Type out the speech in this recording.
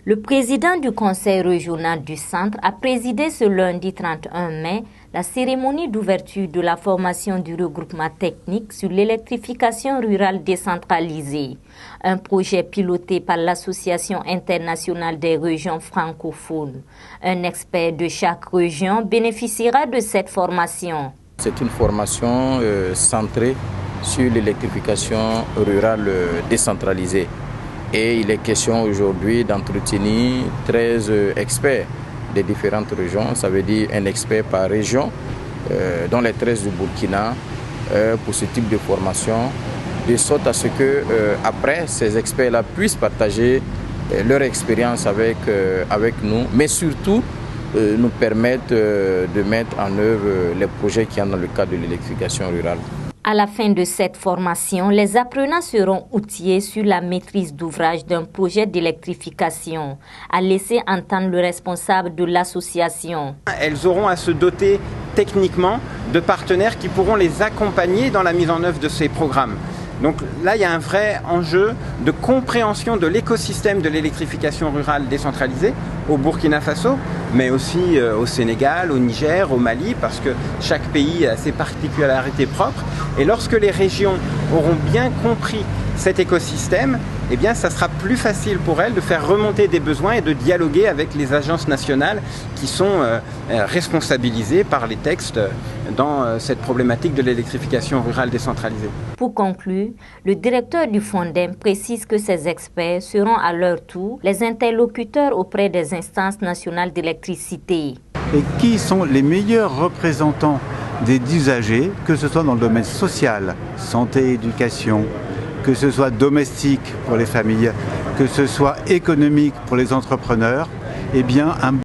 Le président du conseil régional du centre a présidé ce lundi 31 mai la cérémonie d'ouverture de la formation du regroupement technique sur l'électrification rurale décentralisée, un projet piloté par l'Association internationale des régions francophones. Un expert de chaque région bénéficiera de cette formation. C'est une formation centrée sur l'électrification rurale décentralisée. Et il est question aujourd'hui d'entretenir 13 experts des différentes régions, ça veut dire un expert par région, dont les 13 du Burkina, pour ce type de formation, de sorte à ce que après ces experts-là puissent partager leur expérience avec nous, mais surtout nous permettre de mettre en œuvre les projets qui sont dans le cadre de l'électrification rurale. À la fin de cette formation, les apprenants seront outillés sur la maîtrise d'ouvrage d'un projet d'électrification, a laissé entendre le responsable de l'association. Elles auront à se doter techniquement de partenaires qui pourront les accompagner dans la mise en œuvre de ces programmes. Donc là, il y a un vrai enjeu de compréhension de l'écosystème de l'électrification rurale décentralisée au Burkina Faso, mais aussi au Sénégal, au Niger, au Mali, parce que chaque pays a ses particularités propres. Et lorsque les régions auront bien compris cet écosystème, eh bien, ça sera plus facile pour elles de faire remonter des besoins et de dialoguer avec les agences nationales qui sont responsabilisées par les textes dans cette problématique de l'électrification rurale décentralisée. Pour conclure, le directeur du Fondem précise que ces experts seront à leur tour les interlocuteurs auprès des instances nationales d'électricité. Et qui sont les meilleurs représentants des usagers, que ce soit dans le domaine social, santé, éducation, que ce soit domestique pour les familles, que ce soit économique pour les entrepreneurs, eh bien un